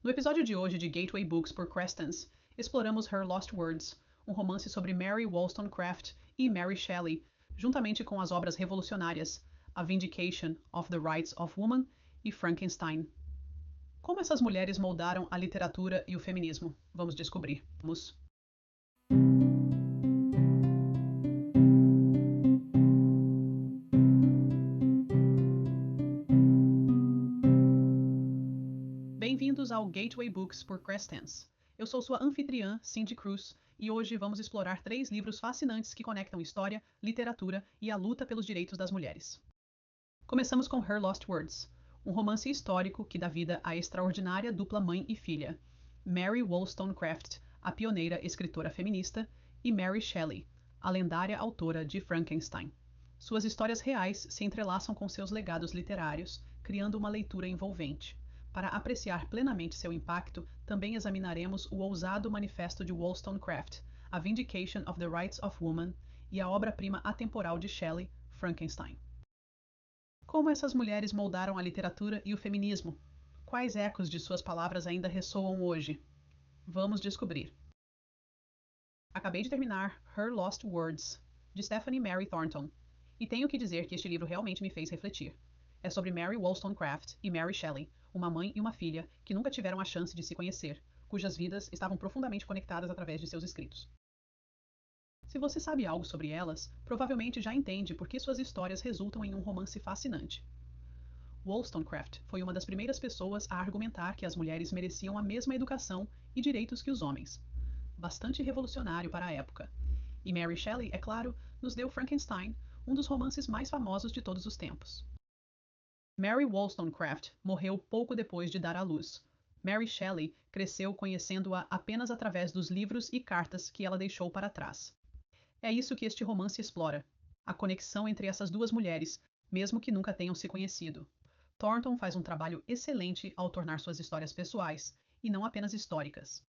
No episódio de hoje de Gateway Books por Crescents, exploramos Her Lost Words, um romance sobre Mary Wollstonecraft e Mary Shelley, juntamente com as obras revolucionárias A Vindication of the Rights of Woman e Frankenstein. Como essas mulheres moldaram a literatura e o feminismo? Vamos descobrir. Bem-vindos ao Gateway Books por Crescents. Eu sou sua anfitriã, Cindy Cruz, e hoje vamos explorar 3 livros fascinantes que conectam história, literatura e a luta pelos direitos das mulheres. Começamos com Her Lost Words, um romance histórico que dá vida à extraordinária dupla mãe e filha, Mary Wollstonecraft, a pioneira escritora feminista, e Mary Shelley, a lendária autora de Frankenstein. Suas histórias reais se entrelaçam com seus legados literários, criando uma leitura envolvente. Para apreciar plenamente seu impacto, também examinaremos o ousado manifesto de Wollstonecraft, A Vindication of the Rights of Woman, e a obra-prima atemporal de Shelley, Frankenstein. Como essas mulheres moldaram a literatura e o feminismo? Quais ecos de suas palavras ainda ressoam hoje? Vamos descobrir. Acabei de terminar Her Lost Words, de Stephanie Mary Thornton, e tenho que dizer que este livro realmente me fez refletir. É sobre Mary Wollstonecraft e Mary Shelley, uma mãe e uma filha que nunca tiveram a chance de se conhecer, cujas vidas estavam profundamente conectadas através de seus escritos. Se você sabe algo sobre elas, provavelmente já entende por que suas histórias resultam em um romance fascinante. Wollstonecraft foi uma das primeiras pessoas a argumentar que as mulheres mereciam a mesma educação e direitos que os homens. Bastante revolucionário para a época. E Mary Shelley, é claro, nos deu Frankenstein, um dos romances mais famosos de todos os tempos. Mary Wollstonecraft morreu pouco depois de dar à luz. Mary Shelley cresceu conhecendo-a apenas através dos livros e cartas que ela deixou para trás. É isso que este romance explora, a conexão entre essas duas mulheres, mesmo que nunca tenham se conhecido. Thornton faz um trabalho excelente ao tornar suas histórias pessoais, e não apenas históricas.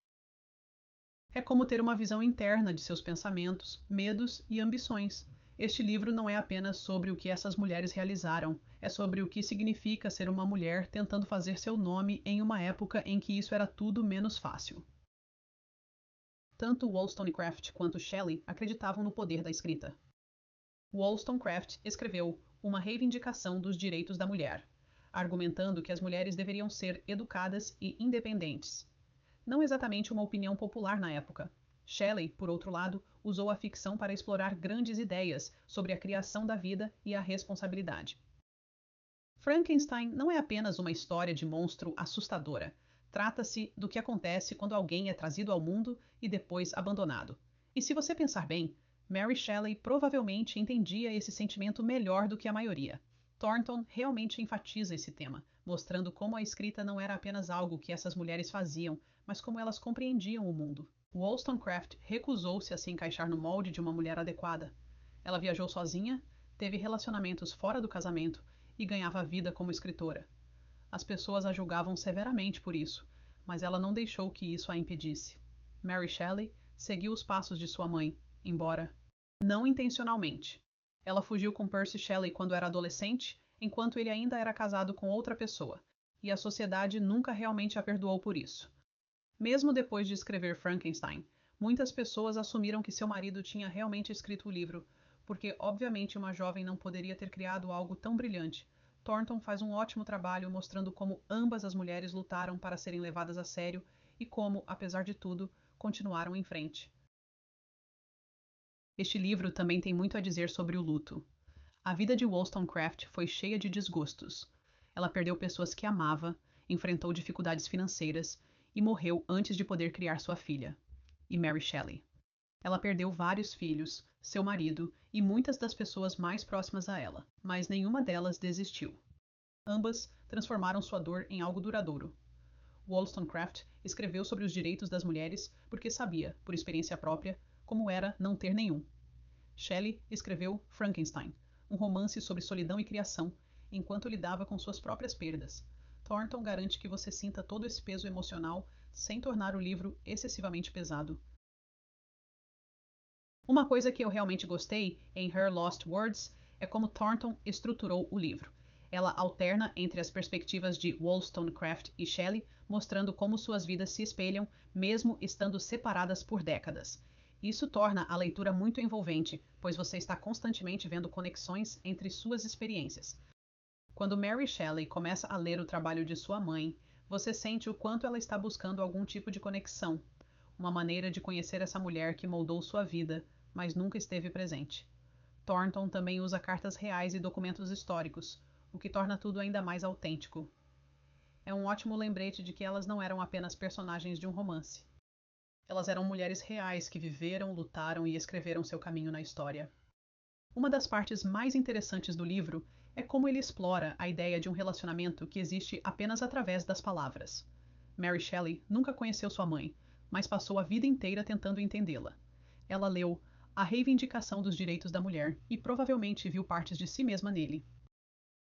É como ter uma visão interna de seus pensamentos, medos e ambições. Este livro não é apenas sobre o que essas mulheres realizaram, é sobre o que significa ser uma mulher tentando fazer seu nome em uma época em que isso era tudo menos fácil. Tanto Wollstonecraft quanto Shelley acreditavam no poder da escrita. Wollstonecraft escreveu Uma Reivindicação dos Direitos da Mulher, argumentando que as mulheres deveriam ser educadas e independentes. Não exatamente uma opinião popular na época. Shelley, por outro lado, usou a ficção para explorar grandes ideias sobre a criação da vida e a responsabilidade. Frankenstein não é apenas uma história de monstro assustadora. Trata-se do que acontece quando alguém é trazido ao mundo e depois abandonado. E se você pensar bem, Mary Shelley provavelmente entendia esse sentimento melhor do que a maioria. Thornton realmente enfatiza esse tema, mostrando como a escrita não era apenas algo que essas mulheres faziam, mas como elas compreendiam o mundo. Wollstonecraft recusou-se a se encaixar no molde de uma mulher adequada. Ela viajou sozinha, teve relacionamentos fora do casamento e ganhava vida como escritora. As pessoas a julgavam severamente por isso, mas ela não deixou que isso a impedisse. Mary Shelley seguiu os passos de sua mãe, embora não intencionalmente. Ela fugiu com Percy Shelley quando era adolescente, enquanto ele ainda era casado com outra pessoa, e a sociedade nunca realmente a perdoou por isso. Mesmo depois de escrever Frankenstein, muitas pessoas assumiram que seu marido tinha realmente escrito o livro, porque obviamente uma jovem não poderia ter criado algo tão brilhante. Thornton faz um ótimo trabalho mostrando como ambas as mulheres lutaram para serem levadas a sério e como, apesar de tudo, continuaram em frente. Este livro também tem muito a dizer sobre o luto. A vida de Wollstonecraft foi cheia de desgostos. Ela perdeu pessoas que amava, enfrentou dificuldades financeiras e morreu antes de poder criar sua filha. E Mary Shelley. Ela perdeu vários filhos, seu marido e muitas das pessoas mais próximas a ela, mas nenhuma delas desistiu. Ambas transformaram sua dor em algo duradouro. Wollstonecraft escreveu sobre os direitos das mulheres porque sabia, por experiência própria, como era não ter nenhum. Shelley escreveu Frankenstein, um romance sobre solidão e criação, enquanto lidava com suas próprias perdas. Thornton garante que você sinta todo esse peso emocional sem tornar o livro excessivamente pesado. Uma coisa que eu realmente gostei em Her Lost Words é como Thornton estruturou o livro. Ela alterna entre as perspectivas de Wollstonecraft e Shelley, mostrando como suas vidas se espelham, mesmo estando separadas por décadas. Isso torna a leitura muito envolvente, pois você está constantemente vendo conexões entre suas experiências. Quando Mary Shelley começa a ler o trabalho de sua mãe, você sente o quanto ela está buscando algum tipo de conexão, uma maneira de conhecer essa mulher que moldou sua vida, mas nunca esteve presente. Thornton também usa cartas reais e documentos históricos, o que torna tudo ainda mais autêntico. É um ótimo lembrete de que elas não eram apenas personagens de um romance. Elas eram mulheres reais que viveram, lutaram e escreveram seu caminho na história. Uma das partes mais interessantes do livro é como ele explora a ideia de um relacionamento que existe apenas através das palavras. Mary Shelley nunca conheceu sua mãe, mas passou a vida inteira tentando entendê-la. Ela leu A Reivindicação dos Direitos da Mulher e provavelmente viu partes de si mesma nele.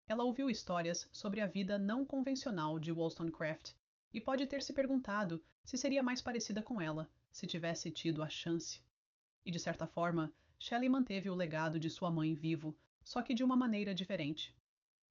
Ela ouviu histórias sobre a vida não convencional de Wollstonecraft e pode ter se perguntado se seria mais parecida com ela, se tivesse tido a chance. E de certa forma, Shelley manteve o legado de sua mãe vivo, só que de uma maneira diferente.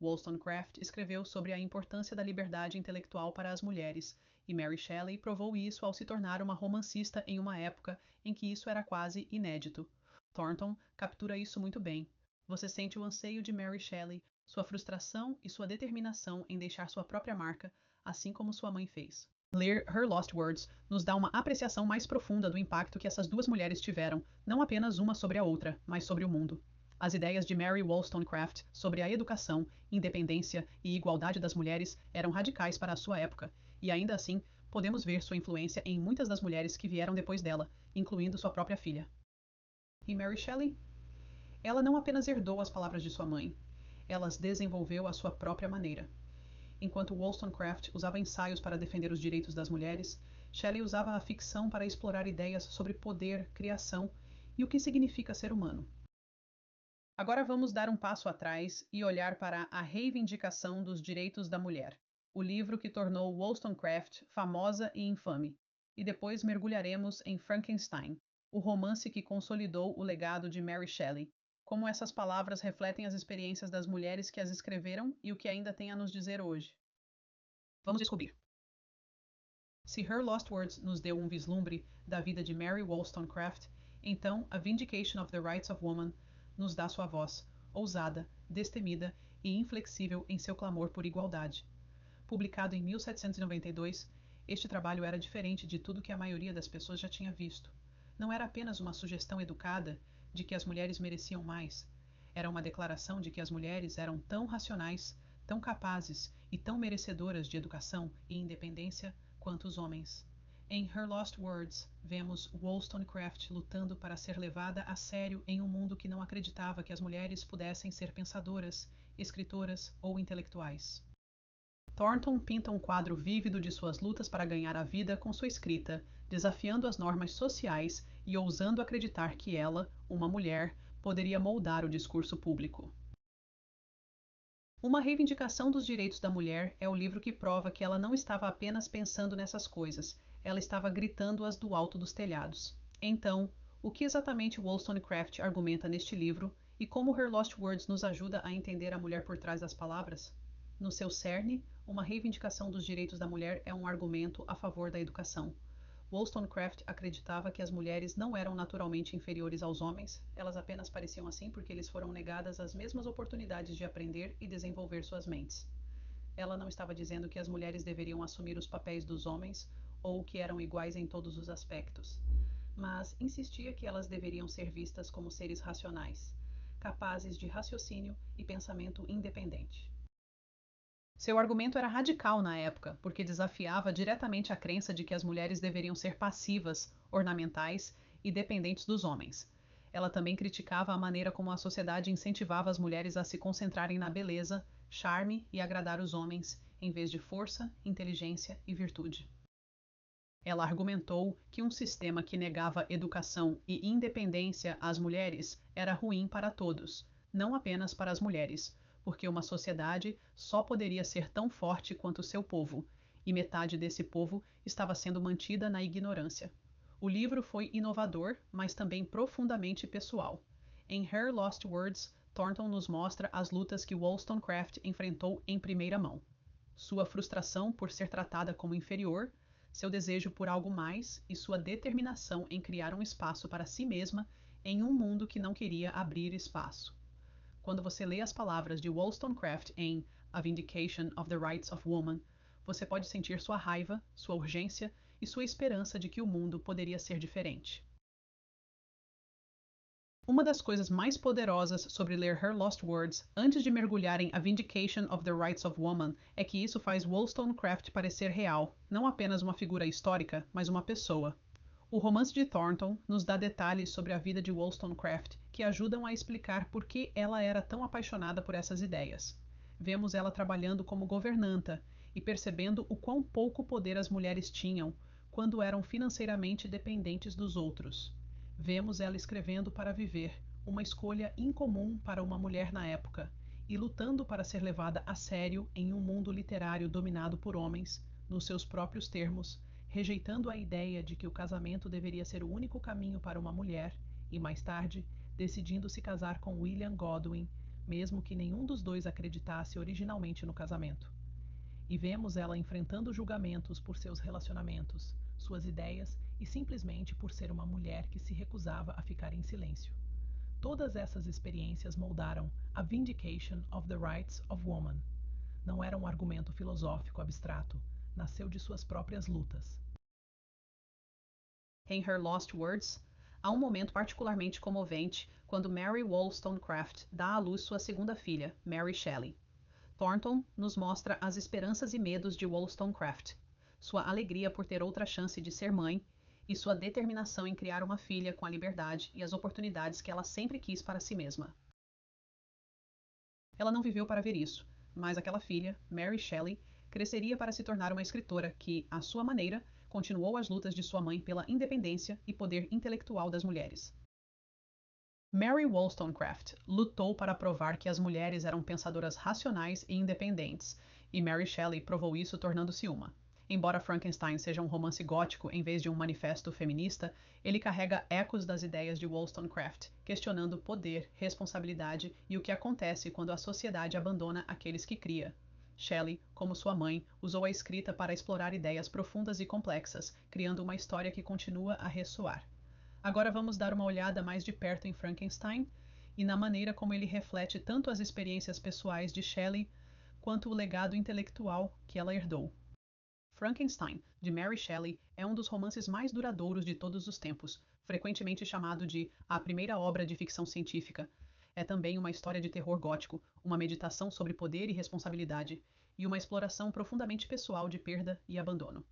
Wollstonecraft escreveu sobre a importância da liberdade intelectual para as mulheres, e Mary Shelley provou isso ao se tornar uma romancista em uma época em que isso era quase inédito. Thornton captura isso muito bem. Você sente o anseio de Mary Shelley, sua frustração e sua determinação em deixar sua própria marca, assim como sua mãe fez. Ler Her Lost Words nos dá uma apreciação mais profunda do impacto que essas duas mulheres tiveram, não apenas uma sobre a outra, mas sobre o mundo. As ideias de Mary Wollstonecraft sobre a educação, independência e igualdade das mulheres eram radicais para a sua época, e ainda assim podemos ver sua influência em muitas das mulheres que vieram depois dela, incluindo sua própria filha. E Mary Shelley? Ela não apenas herdou as palavras de sua mãe, ela as desenvolveu à sua própria maneira. Enquanto Wollstonecraft usava ensaios para defender os direitos das mulheres, Shelley usava a ficção para explorar ideias sobre poder, criação e o que significa ser humano. Agora vamos dar um passo atrás e olhar para A Reivindicação dos Direitos da Mulher, o livro que tornou Wollstonecraft famosa e infame, e depois mergulharemos em Frankenstein, o romance que consolidou o legado de Mary Shelley, como essas palavras refletem as experiências das mulheres que as escreveram e o que ainda tem a nos dizer hoje. Vamos descobrir. Se Her Lost Words nos deu um vislumbre da vida de Mary Wollstonecraft, então A Vindication of the Rights of Woman nos dá sua voz, ousada, destemida e inflexível em seu clamor por igualdade. Publicado em 1792, este trabalho era diferente de tudo que a maioria das pessoas já tinha visto. Não era apenas uma sugestão educada de que as mulheres mereciam mais. Era uma declaração de que as mulheres eram tão racionais, tão capazes e tão merecedoras de educação e independência quanto os homens. Em Her Lost Words, vemos Wollstonecraft lutando para ser levada a sério em um mundo que não acreditava que as mulheres pudessem ser pensadoras, escritoras ou intelectuais. Thornton pinta um quadro vívido de suas lutas para ganhar a vida com sua escrita, desafiando as normas sociais e ousando acreditar que ela, uma mulher, poderia moldar o discurso público. Uma Reivindicação dos Direitos da Mulher é o livro que prova que ela não estava apenas pensando nessas coisas, ela estava gritando-as do alto dos telhados. Então, o que exatamente Wollstonecraft argumenta neste livro e como Her Lost Words nos ajuda a entender a mulher por trás das palavras? No seu cerne, uma reivindicação dos direitos da mulher é um argumento a favor da educação. Wollstonecraft acreditava que as mulheres não eram naturalmente inferiores aos homens, elas apenas pareciam assim porque lhes foram negadas as mesmas oportunidades de aprender e desenvolver suas mentes. Ela não estava dizendo que as mulheres deveriam assumir os papéis dos homens ou que eram iguais em todos os aspectos, mas insistia que elas deveriam ser vistas como seres racionais, capazes de raciocínio e pensamento independente. Seu argumento era radical na época, porque desafiava diretamente a crença de que as mulheres deveriam ser passivas, ornamentais e dependentes dos homens. Ela também criticava a maneira como a sociedade incentivava as mulheres a se concentrarem na beleza, charme e agradar os homens, em vez de força, inteligência e virtude. Ela argumentou que um sistema que negava educação e independência às mulheres era ruim para todos, não apenas para as mulheres, porque uma sociedade só poderia ser tão forte quanto seu povo, e metade desse povo estava sendo mantida na ignorância. O livro foi inovador, mas também profundamente pessoal. Em Her Lost Words, Thornton nos mostra as lutas que Wollstonecraft enfrentou em primeira mão. Sua frustração por ser tratada como inferior, seu desejo por algo mais e sua determinação em criar um espaço para si mesma em um mundo que não queria abrir espaço. Quando você lê as palavras de Wollstonecraft em A Vindication of the Rights of Woman, você pode sentir sua raiva, sua urgência e sua esperança de que o mundo poderia ser diferente. Uma das coisas mais poderosas sobre ler Her Lost Words antes de mergulhar em A Vindication of the Rights of Woman é que isso faz Wollstonecraft parecer real, não apenas uma figura histórica, mas uma pessoa. O romance de Thornton nos dá detalhes sobre a vida de Wollstonecraft que ajudam a explicar por que ela era tão apaixonada por essas ideias. Vemos ela trabalhando como governanta e percebendo o quão pouco poder as mulheres tinham quando eram financeiramente dependentes dos outros. Vemos ela escrevendo para viver, uma escolha incomum para uma mulher na época, e lutando para ser levada a sério em um mundo literário dominado por homens, nos seus próprios termos, rejeitando a ideia de que o casamento deveria ser o único caminho para uma mulher, e mais tarde, decidindo se casar com William Godwin, mesmo que nenhum dos dois acreditasse originalmente no casamento. E vemos ela enfrentando julgamentos por seus relacionamentos, suas ideias e simplesmente por ser uma mulher que se recusava a ficar em silêncio. Todas essas experiências moldaram A Vindication of the Rights of Woman. Não era um argumento filosófico abstrato, nasceu de suas próprias lutas. Em Her Lost Words, há um momento particularmente comovente quando Mary Wollstonecraft dá à luz sua segunda filha, Mary Shelley. Thornton nos mostra as esperanças e medos de Wollstonecraft, sua alegria por ter outra chance de ser mãe e sua determinação em criar uma filha com a liberdade e as oportunidades que ela sempre quis para si mesma. Ela não viveu para ver isso, mas aquela filha, Mary Shelley, cresceria para se tornar uma escritora que, à sua maneira, continuou as lutas de sua mãe pela independência e poder intelectual das mulheres. Mary Wollstonecraft lutou para provar que as mulheres eram pensadoras racionais e independentes, e Mary Shelley provou isso tornando-se uma. Embora Frankenstein seja um romance gótico em vez de um manifesto feminista, ele carrega ecos das ideias de Wollstonecraft, questionando poder, responsabilidade e o que acontece quando a sociedade abandona aqueles que cria. Shelley, como sua mãe, usou a escrita para explorar ideias profundas e complexas, criando uma história que continua a ressoar. Agora vamos dar uma olhada mais de perto em Frankenstein e na maneira como ele reflete tanto as experiências pessoais de Shelley quanto o legado intelectual que ela herdou. Frankenstein, de Mary Shelley, é um dos romances mais duradouros de todos os tempos, frequentemente chamado de a primeira obra de ficção científica. É também uma história de terror gótico, uma meditação sobre poder e responsabilidade, e uma exploração profundamente pessoal de perda e abandono.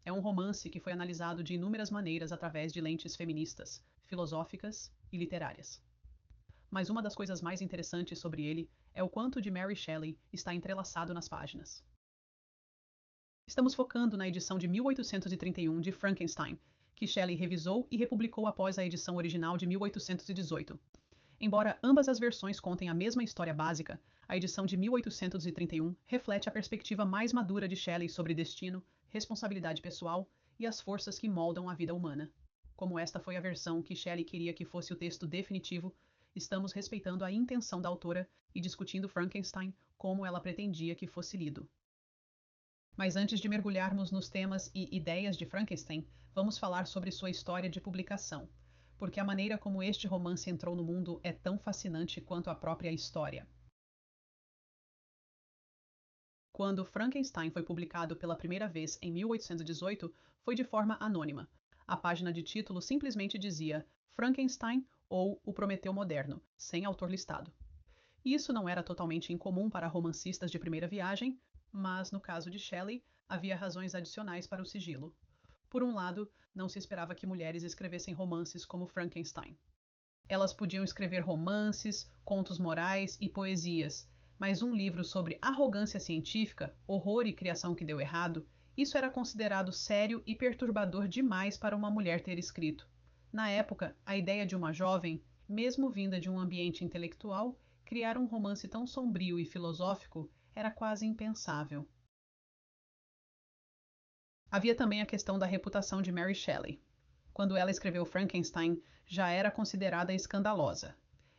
É um romance que foi analisado de inúmeras maneiras através de lentes feministas, filosóficas e literárias. Mas uma das coisas mais interessantes sobre ele é o quanto de Mary Shelley está entrelaçado nas páginas. Estamos focando na edição de 1831 de Frankenstein, que Shelley revisou e republicou após a edição original de 1818. Embora ambas as versões contem a mesma história básica, a edição de 1831 reflete a perspectiva mais madura de Shelley sobre destino, responsabilidade pessoal e as forças que moldam a vida humana. Como esta foi a versão que Shelley queria que fosse o texto definitivo, estamos respeitando a intenção da autora e discutindo Frankenstein como ela pretendia que fosse lido. Mas antes de mergulharmos nos temas e ideias de Frankenstein, vamos falar sobre sua história de publicação, porque a maneira como este romance entrou no mundo é tão fascinante quanto a própria história. Quando Frankenstein foi publicado pela primeira vez em 1818, foi de forma anônima. A página de título simplesmente dizia Frankenstein ou O Prometeu Moderno, sem autor listado. Isso não era totalmente incomum para romancistas de primeira viagem, mas no caso de Shelley, havia razões adicionais para o sigilo. Por um lado, não se esperava que mulheres escrevessem romances como Frankenstein. Elas podiam escrever romances, contos morais e poesias, mas um livro sobre arrogância científica, horror e criação que deu errado, isso era considerado sério e perturbador demais para uma mulher ter escrito. Na época, a ideia de uma jovem, mesmo vinda de um ambiente intelectual, criar um romance tão sombrio e filosófico era quase impensável. Havia também a questão da reputação de Mary Shelley. Quando ela escreveu Frankenstein, já era considerada escandalosa.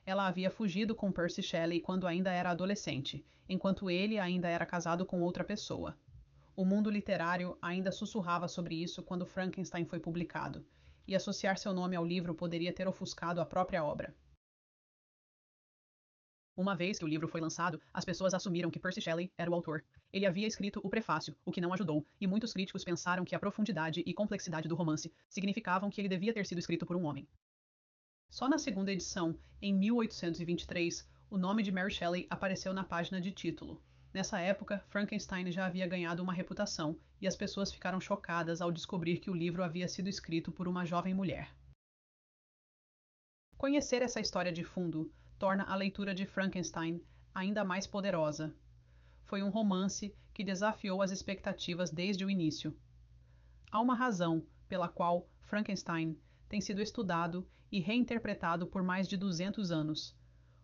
Ela havia fugido com Percy Shelley quando ainda era adolescente, enquanto ele ainda era casado com outra pessoa. O mundo literário ainda sussurrava sobre isso quando Frankenstein foi publicado, e associar seu nome ao livro poderia ter ofuscado a própria obra. Uma vez que o livro foi lançado, as pessoas assumiram que Percy Shelley era o autor. Ele havia escrito o prefácio, o que não ajudou, e muitos críticos pensaram que a profundidade e complexidade do romance significavam que ele devia ter sido escrito por um homem. Só na segunda edição, em 1823, o nome de Mary Shelley apareceu na página de título. Nessa época, Frankenstein já havia ganhado uma reputação, e as pessoas ficaram chocadas ao descobrir que o livro havia sido escrito por uma jovem mulher. Conhecer essa história de fundo torna a leitura de Frankenstein ainda mais poderosa. Foi um romance que desafiou as expectativas desde o início. Há uma razão pela qual Frankenstein tem sido estudado e reinterpretado por mais de 200 anos.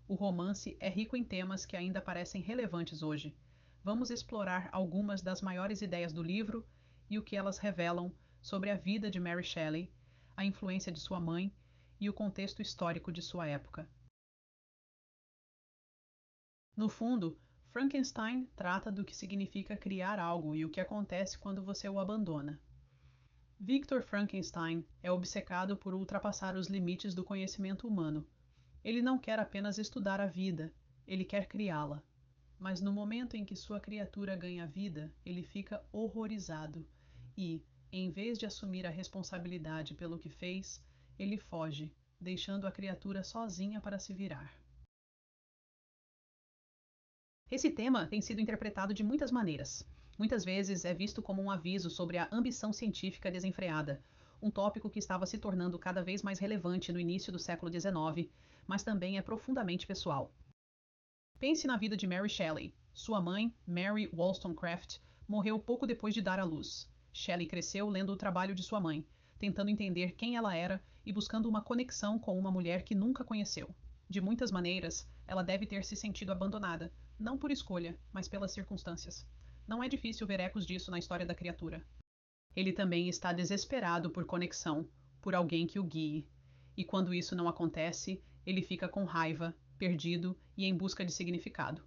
O romance é rico em temas que ainda parecem relevantes hoje. Vamos explorar algumas das maiores ideias do livro e o que elas revelam sobre a vida de Mary Shelley, a influência de sua mãe e o contexto histórico de sua época. No fundo, Frankenstein trata do que significa criar algo e o que acontece quando você o abandona. Victor Frankenstein é obcecado por ultrapassar os limites do conhecimento humano. Ele não quer apenas estudar a vida, ele quer criá-la. Mas no momento em que sua criatura ganha vida, ele fica horrorizado e, em vez de assumir a responsabilidade pelo que fez, ele foge, deixando a criatura sozinha para se virar. Esse tema tem sido interpretado de muitas maneiras. Muitas vezes é visto como um aviso sobre a ambição científica desenfreada, um tópico que estava se tornando cada vez mais relevante no início do século XIX, mas também é profundamente pessoal. Pense na vida de Mary Shelley. Sua mãe, Mary Wollstonecraft, morreu pouco depois de dar à luz. Shelley cresceu lendo o trabalho de sua mãe, tentando entender quem ela era e buscando uma conexão com uma mulher que nunca conheceu. De muitas maneiras, ela deve ter se sentido abandonada, não por escolha, mas pelas circunstâncias. Não é difícil ver ecos disso na história da criatura. Ele também está desesperado por conexão, por alguém que o guie. E quando isso não acontece, ele fica com raiva, perdido e em busca de significado.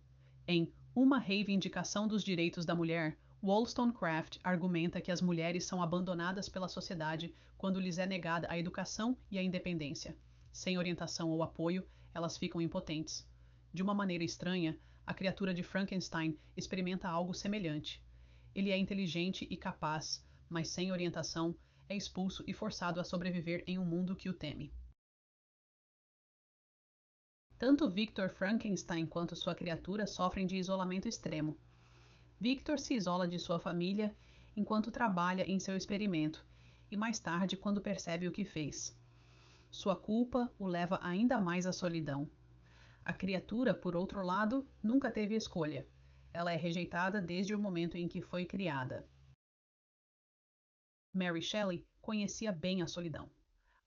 Em Uma Reivindicação dos Direitos da Mulher, Wollstonecraft argumenta que as mulheres são abandonadas pela sociedade quando lhes é negada a educação e a independência. Sem orientação ou apoio, elas ficam impotentes. De uma maneira estranha, a criatura de Frankenstein experimenta algo semelhante. Ele é inteligente e capaz, mas sem orientação, é expulso e forçado a sobreviver em um mundo que o teme. Tanto Victor Frankenstein quanto sua criatura sofrem de isolamento extremo. Victor se isola de sua família enquanto trabalha em seu experimento e mais tarde quando percebe o que fez. Sua culpa o leva ainda mais à solidão. A criatura, por outro lado, nunca teve escolha. Ela é rejeitada desde o momento em que foi criada. Mary Shelley conhecia bem a solidão.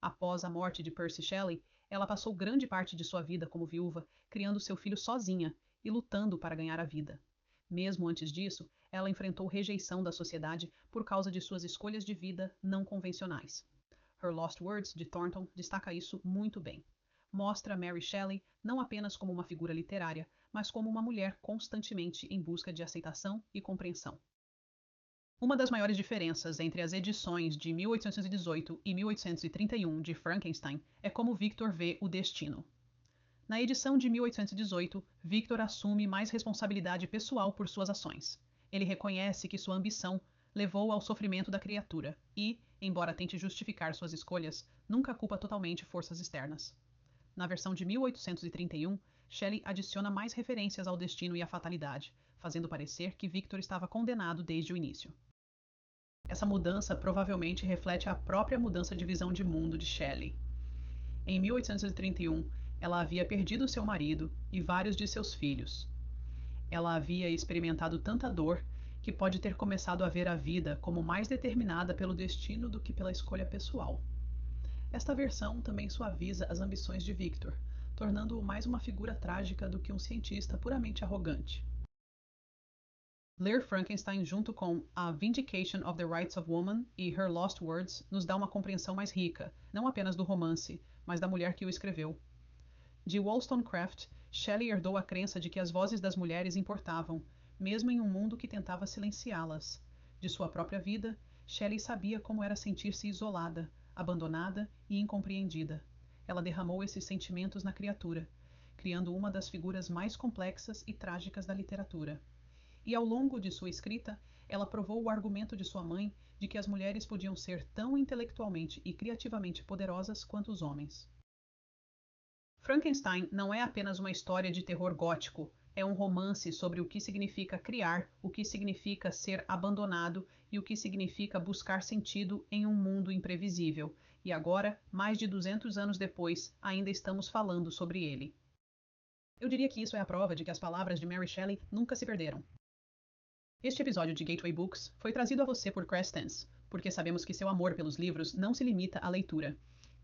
Após a morte de Percy Shelley, ela passou grande parte de sua vida como viúva, criando seu filho sozinha e lutando para ganhar a vida. Mesmo antes disso, ela enfrentou rejeição da sociedade por causa de suas escolhas de vida não convencionais. Her Lost Words, de Thornton, destaca isso muito bem. Mostra Mary Shelley não apenas como uma figura literária, mas como uma mulher constantemente em busca de aceitação e compreensão. Uma das maiores diferenças entre as edições de 1818 e 1831 de Frankenstein é como Victor vê o destino. Na edição de 1818, Victor assume mais responsabilidade pessoal por suas ações. Ele reconhece que sua ambição levou ao sofrimento da criatura e, embora tente justificar suas escolhas, nunca culpa totalmente forças externas. Na versão de 1831, Shelley adiciona mais referências ao destino e à fatalidade, fazendo parecer que Victor estava condenado desde o início. Essa mudança provavelmente reflete a própria mudança de visão de mundo de Shelley. Em 1831, ela havia perdido seu marido e vários de seus filhos. Ela havia experimentado tanta dor que pode ter começado a ver a vida como mais determinada pelo destino do que pela escolha pessoal. Esta versão também suaviza as ambições de Victor, tornando-o mais uma figura trágica do que um cientista puramente arrogante. Ler Frankenstein junto com A Vindication of the Rights of Woman e Her Lost Words nos dá uma compreensão mais rica, não apenas do romance, mas da mulher que o escreveu. De Wollstonecraft, Shelley herdou a crença de que as vozes das mulheres importavam, mesmo em um mundo que tentava silenciá-las. De sua própria vida, Shelley sabia como era sentir-se isolada, abandonada e incompreendida. Ela derramou esses sentimentos na criatura, criando uma das figuras mais complexas e trágicas da literatura. E ao longo de sua escrita, ela provou o argumento de sua mãe de que as mulheres podiam ser tão intelectualmente e criativamente poderosas quanto os homens. Frankenstein não é apenas uma história de terror gótico, é um romance sobre o que significa criar, o que significa ser abandonado e o que significa buscar sentido em um mundo imprevisível. E agora, mais de 200 anos depois, ainda estamos falando sobre ele. Eu diria que isso é a prova de que as palavras de Mary Shelley nunca se perderam. Este episódio de Gateway Books foi trazido a você por Crescents, porque sabemos que seu amor pelos livros não se limita à leitura.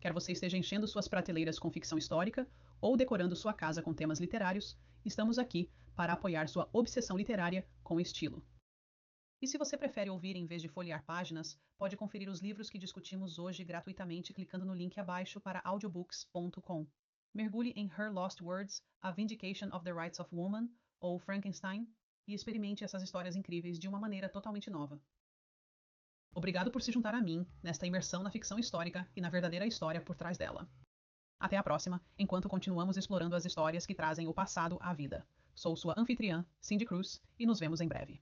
Quer você esteja enchendo suas prateleiras com ficção histórica ou decorando sua casa com temas literários, estamos aqui para apoiar sua obsessão literária com estilo. E se você prefere ouvir em vez de folhear páginas, pode conferir os livros que discutimos hoje gratuitamente clicando no link abaixo para audiobooks.com. Mergulhe em Her Lost Words, A Vindication of the Rights of Woman, ou Frankenstein, e experimente essas histórias incríveis de uma maneira totalmente nova. Obrigado por se juntar a mim nesta imersão na ficção histórica e na verdadeira história por trás dela. Até a próxima, enquanto continuamos explorando as histórias que trazem o passado à vida. Sou sua anfitriã, Cindy Cruz, e nos vemos em breve.